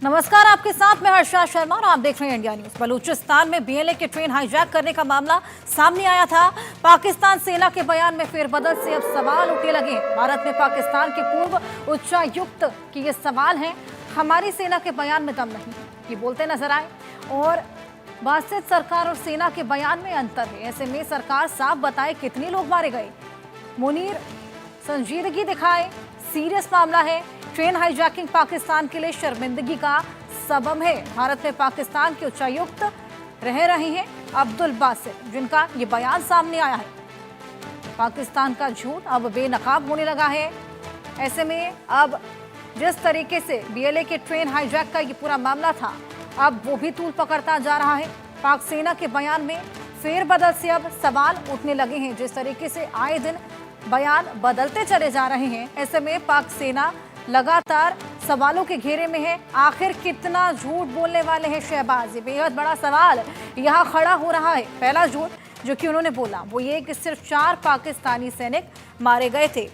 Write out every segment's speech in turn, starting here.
नमस्कार, आपके साथ में हर्षा शर्मा और आप देख रहे हैं इंडिया न्यूज। बलूचिस्तान में बीएलए के ट्रेन हाईजैक करने का मामला सामने आया था। पाकिस्तान सेना के बयान में फेरबदल से अब सवाल उठने लगे। भारत में पाकिस्तान के पूर्व उच्चायुक्त के ये सवाल हैं, हमारी सेना के बयान में दम नहीं, ये बोलते नजर आए। और बासित सरकार और सेना के बयान में अंतर है। ऐसे में सरकार साफ बताए कितने लोग मारे गए। मुनीर संजीदगी दिखाए, सीरियस मामला है। ट्रेन हाईजैकिंग पाकिस्तान के लिए शर्मिंदगी का सबब है। भारत में पाकिस्तान के उच्चायुक्त रह रहे हैं अब्दुल बासित, जिनका ये बयान सामने आया है। पाकिस्तान का झूठ अब बेनकाब होने लगा है। ऐसे में अब जिस तरीके से बीएलए के ट्रेन हाईजैक का ये पूरा मामला था, अब वो भी तूल पकड़ता जा रहा है। पाक सेना के बयान में फेरबदल से अब सवाल उठने लगे हैं। जिस तरीके से आए दिन बयान बदलते चले जा रहे हैं, ऐसे में पाक सेना लगातार सवालों के घेरे में है। आखिर कितना झूठ बोलने वाले हैं शहबाज, ये बेहद बड़ा सवाल यहाँ खड़ा हो रहा है। पहला झूठ जो कि उन्होंने बोला वो ये कि सिर्फ 4 पाकिस्तानी सैनिक मारे गए थे।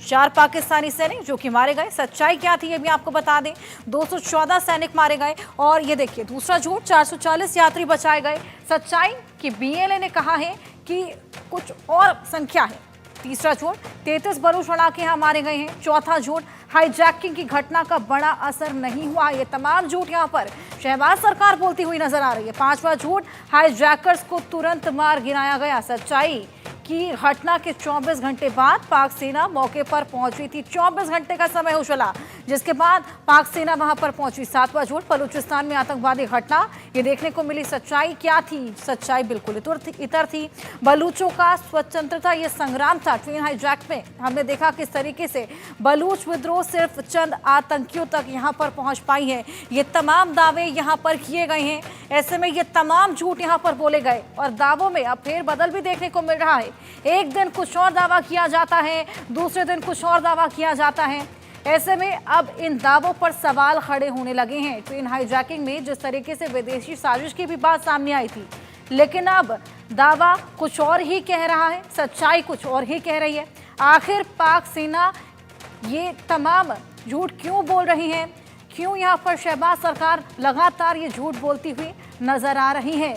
4 पाकिस्तानी सैनिक जो कि मारे गए। सच्चाई क्या थी ये भी आपको बता दें, 214 सैनिक मारे गए। और ये देखिए दूसरा झूठ, 440 यात्री बचाए गए। सच्चाई कि बीएलए ने कहा है कि कुछ और संख्या है। तीसरा झूठ, 33 बलूच लड़ाके यहाँ मारे गए हैं। चौथा झूठ, हाईजैकिंग की घटना का बड़ा असर नहीं हुआ। ये तमाम झूठ यहाँ पर शहबाज सरकार बोलती हुई नजर आ रही है। 5वां झूठ, हाईजैकर्स को तुरंत मार गिराया गया। सच्चाई की घटना के 24 घंटे बाद पाक सेना मौके पर पहुंची थी। 24 घंटे का समय हो चला, जिसके बाद पाक सेना वहां पर पहुंची। 7वां झूठ, बलूचिस्तान में आतंकवादी घटना ये देखने को मिली। सच्चाई क्या थी? सच्चाई बिल्कुल इतर थी। बलूचों का स्वतंत्रता ये संग्राम था। ट्रेन हाईजैक में हमने देखा किस तरीके से बलूच विद्रोह सिर्फ चंद आतंकियों तक यहाँ पर पहुंच पाई है। ये तमाम दावे यहाँ पर किए गए हैं। ऐसे में ये तमाम झूठ यहाँ पर बोले गए और दावों में अब फेरबदल भी देखने को मिल रहा है। एक दिन कुछ और दावा किया जाता है, दूसरे दिन कुछ और दावा किया जाता है। ऐसे में अब इन दावों पर सवाल खड़े होने लगे हैं। ट्रेन हाईजैकिंग में जिस तरीके से विदेशी साजिश की भी बात सामने आई थी, लेकिन अब दावा कुछ और ही कह रहा है, सच्चाई कुछ और ही कह रही है। आखिर पाक सेना ये तमाम झूठ क्यों बोल रही है? क्यों यहाँ पर शहबाज सरकार लगातार ये झूठ बोलती हुई नजर आ रही है?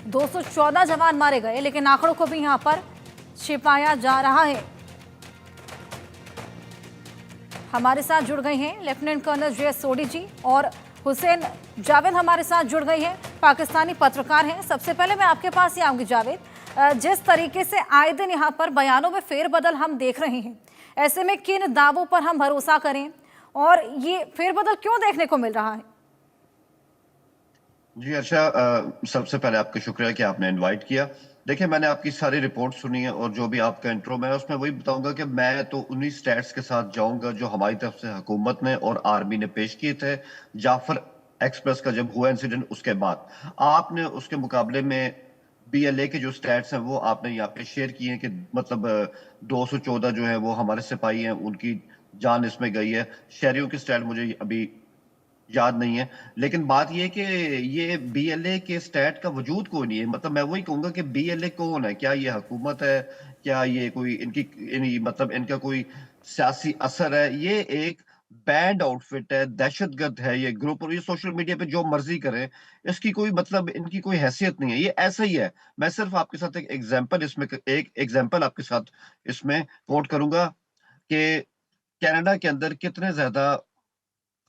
214 जवान मारे गए, लेकिन आंकड़ों को भी यहां पर छिपाया जा रहा है। हमारे साथ जुड़ गए हैं लेफ्टिनेंट कर्नल जे सोडी जी और हुसैन जावेद हमारे साथ जुड़ गए हैं, पाकिस्तानी पत्रकार हैं। सबसे पहले मैं आपके पास ही आऊंगी जावेद, जिस तरीके से आए दिन यहाँ पर बयानों में फेरबदल हम देख रहे हैं, ऐसे में किन दावों पर हम भरोसा करें और ये फेरबदल क्यों देखने को मिल रहा है? जी अच्छा, सबसे पहले आपका शुक्रिया कि आपने इनवाइट किया। देखिए, मैंने आपकी सारी रिपोर्ट सुनी है और जो भी आपका इंट्रो में है उसमें वही बताऊंगा कि मैं तो उन्हीं स्टैट्स के साथ जाऊंगा जो हमारी तरफ से हुकूमत ने और आर्मी ने पेश किए थे जाफर एक्सप्रेस का जब हुआ इंसिडेंट। उसके बाद आपने उसके मुकाबले में बीएलए के जो स्टैट्स हैं वो आपने यहाँ पे शेयर किए हैं कि मतलब 214 जो है वो हमारे सिपाही हैं, उनकी जान इसमें गई है। शहरियों की स्टैट मुझे अभी याद नहीं है, लेकिन बात ये कि ये बीएलए के स्टैट का वजूद कोई नहीं है। मतलब मैं वही कहूंगा कि बीएलए कौन है? क्या ये हुकूमत है? क्या ये कोई मतलब इनका कोई सियासी असर है? ये एक बैंड आउटफिट है, दहशतगर्द है ये ग्रुप, और ये सोशल मीडिया पे जो मर्जी करें, इसकी कोई मतलब इनकी कोई हैसियत नहीं है। ये ऐसा ही है। मैं सिर्फ आपके साथ एक एग्जाम्पल आपके साथ इसमें कोट करूंगा कि कनाडा के अंदर कितने ज्यादा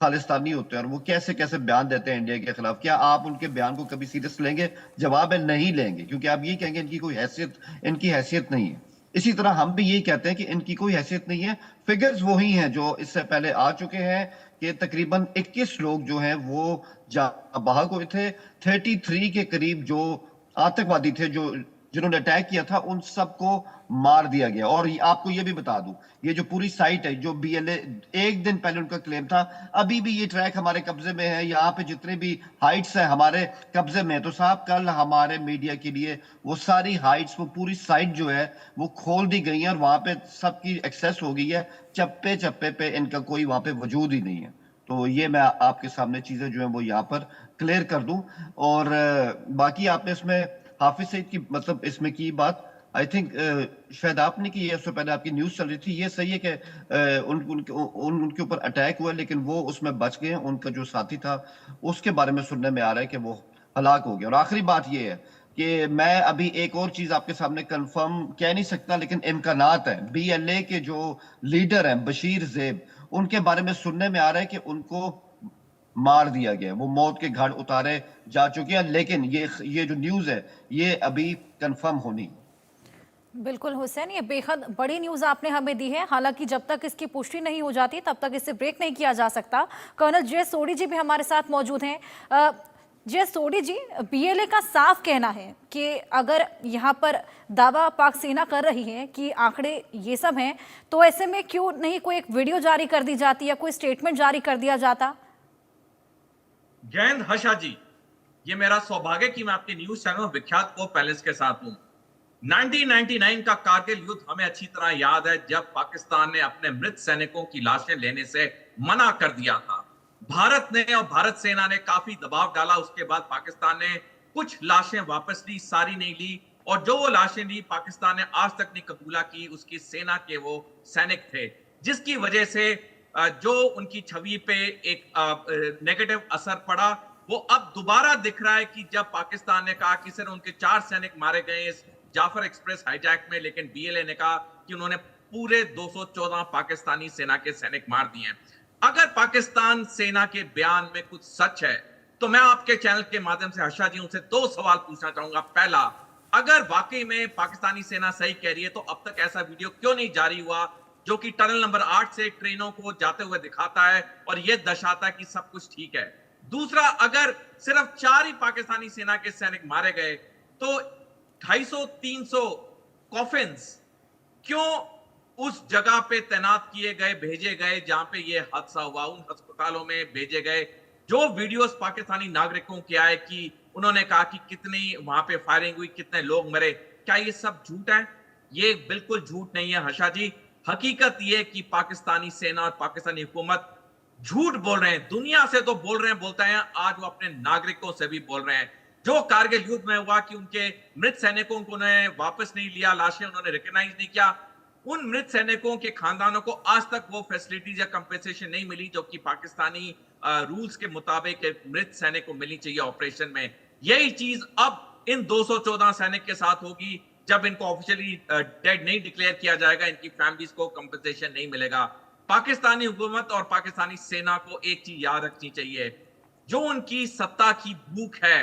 खालिस्तानी होते हैं और वो कैसे कैसे बयान देते हैं इंडिया के खिलाफ। क्या आप उनके बयान को कभी सीरियस लेंगे? जवाब है नहीं लेंगे, क्योंकि आप ये कहेंगे इनकी हैसियत नहीं है। इसी तरह हम भी यही कहते हैं कि इनकी कोई हैसियत नहीं है। फिगर्स वही हैं जो इससे पहले आ चुके हैं कि तकरीबन 21 लोग जो हैं वो बाहर हुए थे। 33 के करीब जो आतंकवादी थे जो जिन्होंने अटैक किया था, उन सबको मार दिया गया। और आपको ये भी बता दूं, ये जो पूरी साइट है जो बीएलए, एक दिन पहले उनका क्लेम था, अभी भी ये ट्रैक हमारे कब्जे में है। यहाँ पे जितने भी हाइट्स है हमारे कब्जे में। तो साहब, कल हमारे मीडिया के लिए वो सारी हाइट्स, वो पूरी साइट जो है वो खोल दी गई है और वहां पे सबकी एक्सेस हो गई है। चप्पे चप्पे पे इनका कोई वहां पे वजूद ही नहीं है। तो ये मैं आपके सामने चीजें जो है वो यहाँ पर क्लियर कर दूं। और बाकी आपने इसमें हाफिज सईद की मतलब इसमें की बात, आई थिंक शायद आपने की है, उससे पहले आपकी न्यूज चल रही थी। ये सही है कि उनके ऊपर अटैक हुआ, लेकिन वो उसमें बच गए। उनका जो साथी था उसके बारे में सुनने में आ रहा है कि वो हलाक हो गया। और आखिरी बात ये है कि मैं अभी एक और चीज आपके सामने कंफर्म कह नहीं सकता, लेकिन इम्कानात है, बीएलए के जो लीडर हैं बशीर जेब, उनके बारे में सुनने में आ रहा है कि उनको मार दिया गया, वो मौत के घाट उतारे जा चुके हैं। लेकिन ये जो न्यूज है ये अभी कंफर्म होनी। बिल्कुल हुसैन, ये बेहद बड़ी न्यूज़ आपने हमें दी है। हालांकि जब तक इसकी पुष्टि नहीं हो जाती तब तक इसे ब्रेक नहीं किया जा सकता। कर्नल जे सोडी जी भी हमारे साथ मौजूद हैं। जे सोडी जी, बीएलए का साफ कहना है कि अगर यहाँ पर दावा पाक सेना कर रही है कि आंकड़े ये सब हैं, तो ऐसे में क्यों नहीं कोई एक वीडियो जारी कर दी जाती या कोई स्टेटमेंट जारी कर दिया जाता? जय हिंद हर्षा जी, ये मेरा सौभाग्य कि मैं आपके न्यूज चैनल विख्यात को पैलेस के साथ हूं। 1999 का कारगिल युद्ध हमें अच्छी तरह याद है, जब पाकिस्तान ने अपने मृत सैनिकों की लाशें लेने से मना कर दिया था। भारत ने और भारत सेना ने काफी दबाव डाला। उसके बाद पाकिस्तान ने कुछ लाशें वापस ली, सारी नहीं ली। और जो वो लाशें ली, पाकिस्तान ने आज तक नहीं कबूला की उसकी सेना के वो सैनिक थे, जिसकी वजह से जो उनकी छवि पे एक नेगेटिव असर पड़ा, वो अब दोबारा दिख रहा है कि जब पाकिस्तान ने कहा कि सिर्फ उनके 4 सैनिक मारे गए इस जाफर एक्सप्रेस हाईजैक में, लेकिन बीएलए ने कहा कि उन्होंने पूरे 214 पाकिस्तानी सेना के सैनिक मार दिए हैं। अगर पाकिस्तान सेना के बयान में कुछ सच है, तो मैं आपके चैनल के माध्यम से हर्षा जी उनसे 2 सवाल पूछना चाहूंगा। पहला, अगर वाकई में पाकिस्तानी सेना सही कह रही है, तो अब तक ऐसा वीडियो क्यों नहीं जारी हुआ जो कि टनल नंबर 8 से ट्रेनों को जाते हुए दिखाता है और यह दर्शाता है कि सब कुछ ठीक है? दूसरा, अगर सिर्फ 4 ही पाकिस्तानी सेना के सैनिक मारे गए, तो 250-300 कॉफिन्स क्यों उस जगह पे तैनात किए गए, भेजे गए जहां पे ये हादसा हुआ? उन अस्पतालों में भेजे गए। जो वीडियोस पाकिस्तानी नागरिकों के आए कि उन्होंने कहा कि कितनी वहां पे फायरिंग हुई, कितने लोग मरे, क्या ये सब झूठ है? ये बिल्कुल झूठ नहीं है हर्षा जी। हकीकत ये कि पाकिस्तानी सेना और पाकिस्तानी हुकूमत झूठ बोल रहे हैं। दुनिया से तो बोल रहे हैं, बोलते हैं, आज वो अपने नागरिकों से भी बोल रहे हैं। जो कारगिल युद्ध में हुआ कि उनके मृत सैनिकों को उन्होंने वापस नहीं लिया, लाशें उन्होंने रिकॉग्नाइज नहीं किया, उन मृत सैनिकों के खानदानों को आज तक वो फैसिलिटीज या कंपेंसेशन नहीं मिली जो कि पाकिस्तानी रूल्स के मुताबिक मृत सैनिक को मिलनी चाहिए ऑपरेशन में। यही चीज अब इन 214 सैनिक के साथ होगी जब इनको ऑफिशियली डेड नहीं डिक्लेयर किया जाएगा, इनकी फैमिलीज को कंपेंसेशन नहीं मिलेगा। पाकिस्तानी हुकूमत और पाकिस्तानी सेना को एक चीज याद रखनी चाहिए, जो उनकी सत्ता की भूख है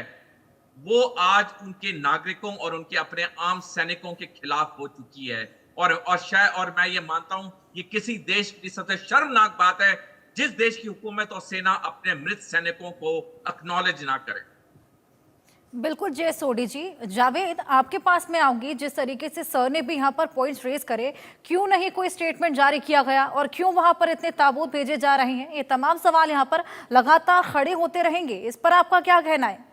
वो आज उनके नागरिकों और उनके अपने आम सैनिकों के खिलाफ हो चुकी है। और मैं ये मानता हूं ये किसी देश की सबसे शर्मनाक बात है जिस देश की हुकूमत और सेना अपने मृत सैनिकों को एक्नॉलेज ना करे। बिल्कुल जय सोडी जी। जावेद, आपके पास मैं आऊंगी। जिस तरीके से सर ने भी यहाँ पर पॉइंट्स रेज करे, क्यों नहीं कोई स्टेटमेंट जारी किया गया और क्यों वहां पर इतने ताबूत भेजे जा रहे हैं, ये तमाम सवाल यहाँ पर लगातार खड़े होते रहेंगे। इस पर आपका क्या कहना है?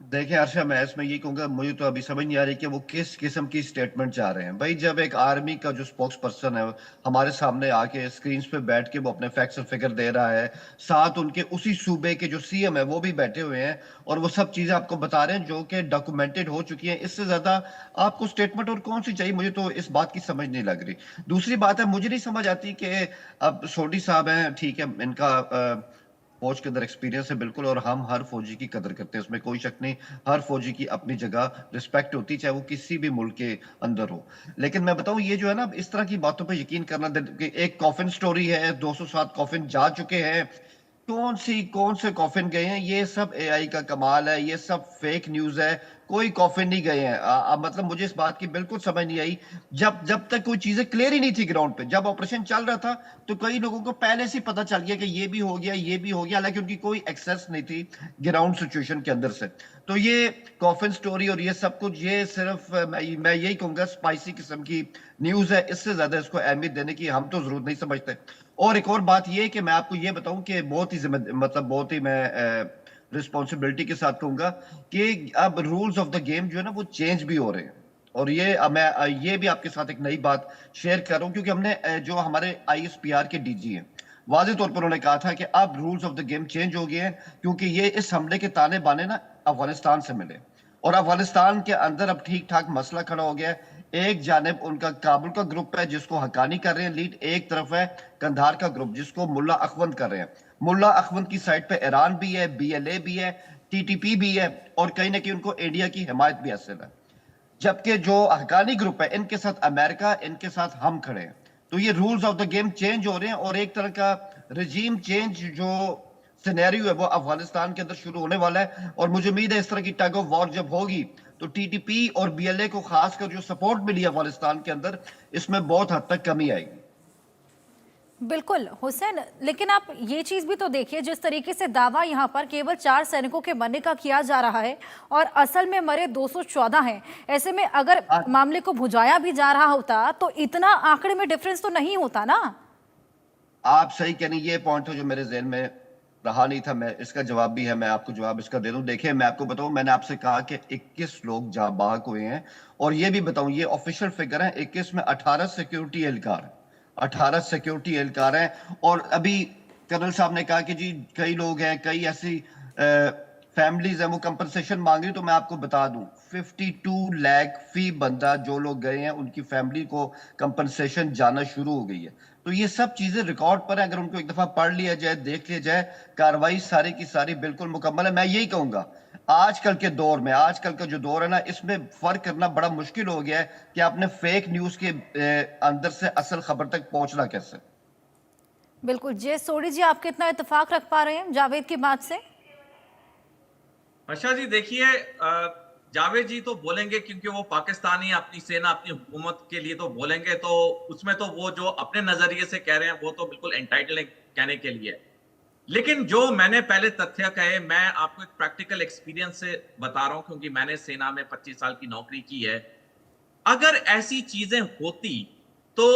देखिए हर्षा, मैं इसमें ये कहूंगा, मुझे तो अभी समझ नहीं आ रही कि वो किस किस्म की स्टेटमेंट चाह रहे हैं। भाई, जब एक आर्मी का जो स्पोक्स पर्सन है हमारे सामने आके स्क्रीन पे बैठ के वो अपने फैक्ट्स और फिगर दे रहा है, साथ उनके उसी सूबे के जो सीएम है वो भी बैठे हुए हैं और वो सब चीजें आपको बता रहे हैं जो कि डॉक्यूमेंटेड हो चुकी हैं। इससे ज्यादा आपको स्टेटमेंट और कौन सी चाहिए? मुझे तो इस बात की समझ नहीं लग रही। दूसरी बात है, मुझे नहीं समझ आती कि अब सोडी साहब हैं, ठीक है, इनका फौज के अंदर एक्सपीरियंस है बिल्कुल, और हम हर फौजी की कदर करते हैं, उसमें कोई शक नहीं। हर फौजी की अपनी जगह रिस्पेक्ट होती, चाहे वो किसी भी मुल्क के अंदर हो। लेकिन मैं बताऊं, ये जो है ना, इस तरह की बातों पे यकीन करना, एक कॉफिन स्टोरी है, 207 कॉफिन जा चुके हैं, कौन से कॉफिन गए हैं, ये सब एआई का कमाल है, ये सब फेक न्यूज है। कोई कॉफिन नहीं गए हैं। मतलब मुझे इस बात की बिल्कुल समझ नहीं आई, जब तक कोई चीजें क्लियर ही नहीं थी ग्राउंड पे। जब ऑपरेशन चल रहा था तो कई लोगों को पहले से पता चल गया कि ये भी हो गया, ये भी हो गया, हालांकि उनकी कोई एक्सेस नहीं थी ग्राउंड सिचुएशन के अंदर से। तो ये कॉफिन स्टोरी और ये सब कुछ, ये सिर्फ मैं यही कहूंगा स्पाइसी किस्म की न्यूज है। इससे ज्यादा इसको अहमियत देने की हम तो जरूरत नहीं समझते। और एक और बात ये कि मैं आपको ये बताऊं कि बहुत ही मैं रिस्पॉन्सिबिलिटी के साथ कहूंगा कि अब रूल्स ऑफ द गेम जो है ना वो चेंज भी हो रहे हैं। और मैं ये भी आपके साथ एक नई बात शेयर कर रहा हूं, क्योंकि हमने जो हमारे आईएसपीआर के डीजी हैं, वाज़ेह तौर पर उन्होंने कहा था कि अब rules of the game change हो गए हैं, क्योंकि ये इस हमले के ताने बाने ना अफगानिस्तान से मिले और अफगानिस्तान के अंदर अब ठीक ठाक मसला खड़ा हो गया है। एक जानिब उनका काबुल का ग्रुप है जिसको हकानी कर रहे हैं लीड, एक तरफ है कंधार का ग्रुप जिसको मुल्ला अखवंद कर रहे हैं। मुल्ला अखवंद की साइड पे ईरान भी है, बीएलए भी है, टीटीपी भी है और कहीं ना कहीं उनको इंडिया की हिमायत भी हासिल है। जबकि जो हकानी ग्रुप है इनके साथ अमेरिका, इनके साथ हम खड़े हैं। तो ये rules of the game change हो रहे हैं और एक तरह का रजीम चेंज जो सिनेरियो है वो अफगानिस्तान के अंदर शुरू होने वाला है। और मुझे उम्मीद है इस तरह की टग ऑफ वॉर जब होगी तो टीटीपी और बीएलए को खासकर जो सपोर्ट मिली है अफगानिस्तान के अंदर, इसमें बहुत हद तक कमी आएगी। बिल्कुल हुसैन, लेकिन आप ये चीज भी तो देखिए, जिस तरीके से दावा यहाँ पर केवल 4 सैनिकों के मरने का किया जा रहा है और असल में मरे 214 हैं। ऐसे में अगर मामले को भुजाया भी जा रहा होता तो इतना आंकड़े में डिफरेंस तो नहीं होता ना। आप सही कह रही, ये पॉइंट है जो मेरे जहन में रहा नहीं था, मैं इसका जवाब भी है, मैं आपको जवाब इसका दे दूं। देखिए मैं आपको बताऊं, मैंने आपसे कहा कि 21 लोग जाँ बाहक हुए हैं और ये भी बताऊं ये ऑफिशियल फिगर है, 21 में 18 सिक्योरिटी एहलकार, 18 सिक्योरिटी एहलकार हैं। और अभी कर्नल साहब ने कहा कि जी कई लोग हैं, कई ऐसी फैमिलीज हैं वो कंपनसेशन मांग रही, तो मैं आपको बता दूं 52 लाख फी बंदा जो लोग गए हैं उनकी फैमिली को कंपनसेशन जाना शुरू हो गई है। तो ये सब चीजें रिकॉर्ड पर है, अगर उनको एक दफा पढ़ लिया जाए, देख लिया जाए, कार्रवाई सारी की सारी बिल्कुल मुकम्मल है। मैं यही कहूंगा आजकल के दौर में, आजकल का जो दौर है ना, इसमें फर्क करना बड़ा मुश्किल हो गया है कि आपने फेक न्यूज के अंदर से असल खबर तक पहुंचना कैसे। बिल्कुल। जे सोडी जी, आप कितना इत्तेफाक रख पा रहे हैं जावेद की बात से? हर्षा जी देखिए, जावेद जी तो बोलेंगे क्योंकि वो पाकिस्तानी, अपनी सेना, अपनी हुकूमत के लिए तो बोलेंगे, तो उसमें तो वो जो अपने नजरिए से कह रहे हैं वो तो बिल्कुल एंटाइटल कहने के लिए। लेकिन जो मैंने पहले तथ्य कहे, मैं आपको एक प्रैक्टिकल एक्सपीरियंस से बता रहा हूं क्योंकि मैंने सेना में 25 साल की नौकरी की है। अगर ऐसी चीजें होती तो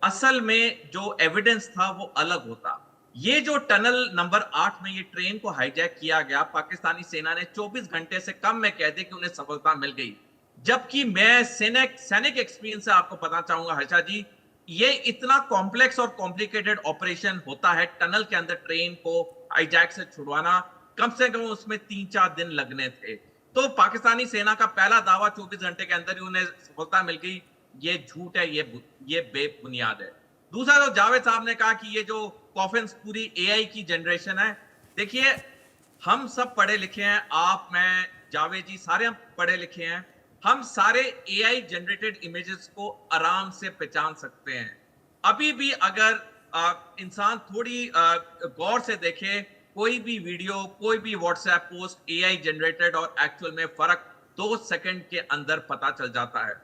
असल में जो एविडेंस था वो अलग होता। ये जो टनल नंबर 8 में ये ट्रेन को हाईजैक किया गया, पाकिस्तानी सेना ने 24 घंटे से कम में कह दे कि उन्हें सफलता मिल गई। जबकि मैं सैनिक एक्सपीरियंस से आपको पता चाहूंगा हर्षा जी, ये इतना कॉम्प्लेक्स और कॉम्प्लिकेटेड ऑपरेशन होता है टनल के अंदर ट्रेन को हाईजैक से छुड़वाना, कम से कम उसमें 3-4 दिन लगने थे। तो पाकिस्तानी सेना का पहला दावा 24 घंटे के अंदर ही उन्हें सफलता मिल गई, ये झूठ है, ये बेबुनियाद है। दूसरा, तो जावेद साहब ने कहा कि ये जो कॉफिन्स पूरी एआई की जनरेशन है। देखिए हम सब पढ़े लिखे हैं, आप, मैं, जावेद जी, सारे हम पढ़े लिखे हैं। हम सारे एआई जनरेटेड इमेजेस को आराम से पहचान सकते हैं। अभी भी अगर इंसान थोड़ी गौर से देखे, कोई भी वीडियो, कोई भी व्हाट्सएप पोस्ट एआई जनरेटेड और एक्चुअल में फर्क 2 सेकंड के अंदर पता चल जाता है।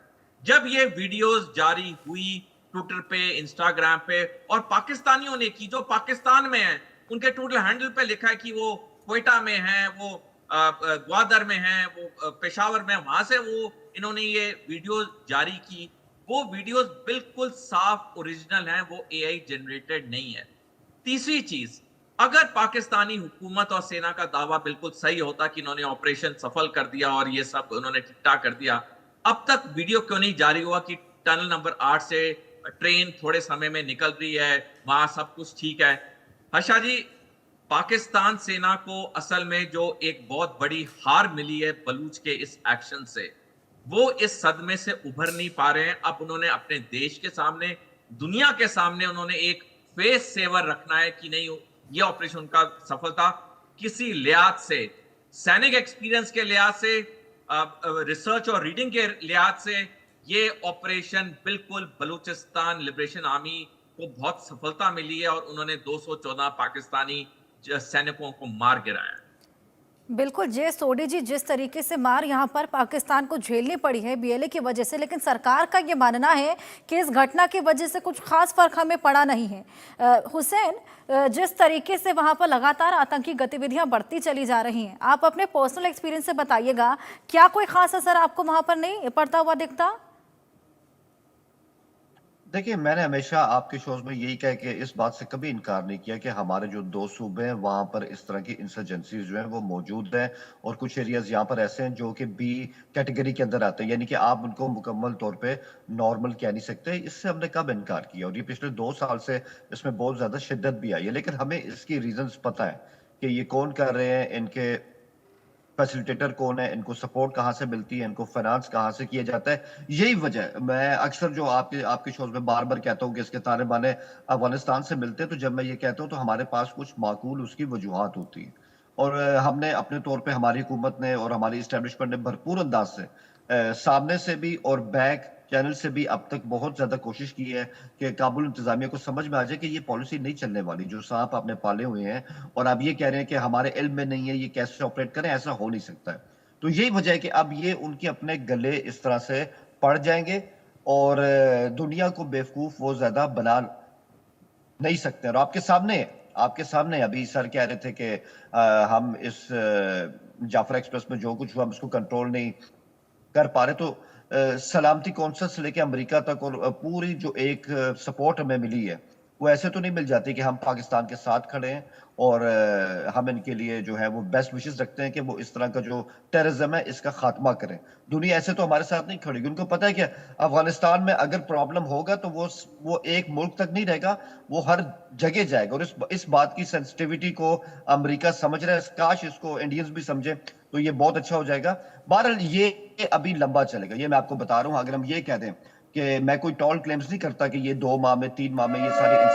जब ये वीडियोस जारी हुई ट्विटर पे, इंस्टाग्राम पे, और पाकिस्तानियों ने की, जो पाकिस्तान में है, उनके ट्विटर हैंडल पे लिखा है कि वो क्वेटा में है, वो ग्वादर में है, वो पेशावर में, वहां से वो इन्होंने ये वीडियो जारी की। वो वीडियोस बिल्कुल साफ ओरिजिनल हैं, वो एआई जनरेटेड नहीं है। तीसरी चीज, अगर पाकिस्तानी हुकूमत और सेना का दावा बिल्कुल सही होता कि इन्होंने ऑपरेशन सफल कर दिया और ये सब उन्होंने ठीक कर दिया, अब तक वीडियो क्यों नहीं जारी हुआ कि टनल नंबर 8 से ट्रेन थोड़े समय में निकल रही है, वहां सब कुछ ठीक है। हर्षा जी, पाकिस्तान सेना को असल में जो एक बहुत बड़ी हार मिली है बलूच के इस एक्शन से, वो इस सदमे से उभर नहीं पा रहे हैं। अब उन्होंने अपने देश के सामने, दुनिया के सामने उन्होंने एक फेस सेवर रखना है कि नहीं, ये ऑपरेशन का सफल था। किसी लिहाज से, सैनिक एक्सपीरियंस के लिहाज से, रिसर्च और रीडिंग के लिहाज से, ये ऑपरेशन बिल्कुल बलूचिस्तान लिबरेशन आर्मी को बहुत सफलता मिली है और उन्होंने 214 पाकिस्तानी सैनिकों को मार गिराया। बिल्कुल जे सोडी जी, जिस तरीके से मार यहाँ पर पाकिस्तान को झेलनी पड़ी है बीएलए की वजह से, लेकिन सरकार का ये मानना है कि इस घटना की वजह से कुछ खास फर्क हमें पड़ा नहीं है। हुसैन, जिस तरीके से वहाँ पर लगातार आतंकी गतिविधियाँ बढ़ती चली जा रही हैं, आप अपने पर्सनल एक्सपीरियंस से बताइएगा, क्या कोई खास असर आपको वहाँ पर नहीं पड़ता हुआ दिखता? देखिए मैंने हमेशा आपके शोज में यही कहा कि इस बात से कभी इनकार नहीं किया कि हमारे जो 2 सूबे हैं वहां पर इस तरह की इंसर्जेंसीज जो हैं वो मौजूद हैं और कुछ एरियाज यहाँ पर ऐसे हैं जो कि बी कैटेगरी के अंदर आते हैं, यानी कि आप उनको मुकम्मल तौर पे नॉर्मल कह नहीं सकते। इससे हमने कब इनकार किया और ये पिछले 2 साल से इसमें बहुत ज्यादा शिद्दत भी आई है, लेकिन हमें इसकी रीजंस पता है कि ये कौन कर रहे हैं, इनके फैसिलिटेटर कौन है, इनको सपोर्ट कहाँ से मिलती है, इनको फाइनेंस कहाँ से किया जाता है। यही वजह मैं अक्सर जो आपके आपके शोज में बार बार कहता हूँ कि इसके ताने बाने अफगानिस्तान से मिलते हैं, तो जब मैं ये कहता हूँ तो हमारे पास कुछ माकूल उसकी वजूहात होती है। और हमने अपने तौर पे हमारी हुकूमत ने और हमारी इस्टेब्लिशमेंट ने भरपूर अंदाज से सामने से भी और बैक चैनल से भी अब तक बहुत ज्यादा कोशिश की है कि काबुल इंतजामिया को समझ में आ जाए कि ये पॉलिसी नहीं चलने वाली, जो सांप आपने पाले हुए हैं और आप ये कह रहे हैं कि हमारे इल्म में नहीं है ये कैसे ऑपरेट करें, ऐसा हो नहीं सकता है। तो यही वजह है कि अब ये उनके अपने गले इस तरह से पड़ जाएंगे और दुनिया को बेवकूफ वो ज्यादा बना नहीं सकते। और आपके सामने अभी सर कह रहे थे कि हम इस जाफर एक्सप्रेस में जो कुछ हुआ हम उसको कंट्रोल नहीं कर पा रहे, तो सलामती कौंसल से लेके अमेरिका तक और पूरी जो एक सपोर्ट हमें मिली है वो ऐसे तो नहीं मिल जाती कि हम पाकिस्तान के साथ खड़े हैं और हम इनके लिए जो है वो बेस्ट विशेस रखते हैं कि वो इस तरह का जो टेररिज्म है इसका खात्मा करें। दुनिया ऐसे तो हमारे साथ नहीं खड़ेगी। उनको पता है कि अफगानिस्तान में अगर प्रॉब्लम होगा तो वो एक मुल्क तक नहीं रहेगा, वो हर जगह जाएगा। और इस बात की सेंसिटिविटी को अमेरिका समझ रहा है, काश इसको इंडियंस भी समझे तो ये बहुत अच्छा हो जाएगा। बहरहाल ये अभी लंबा चलेगा, ये मैं आपको बता रहा हूं। अगर हम ये कह दें कि मैं कोई टॉल क्लेम्स नहीं करता कि ये 2 माह में 3 माह में ये सारे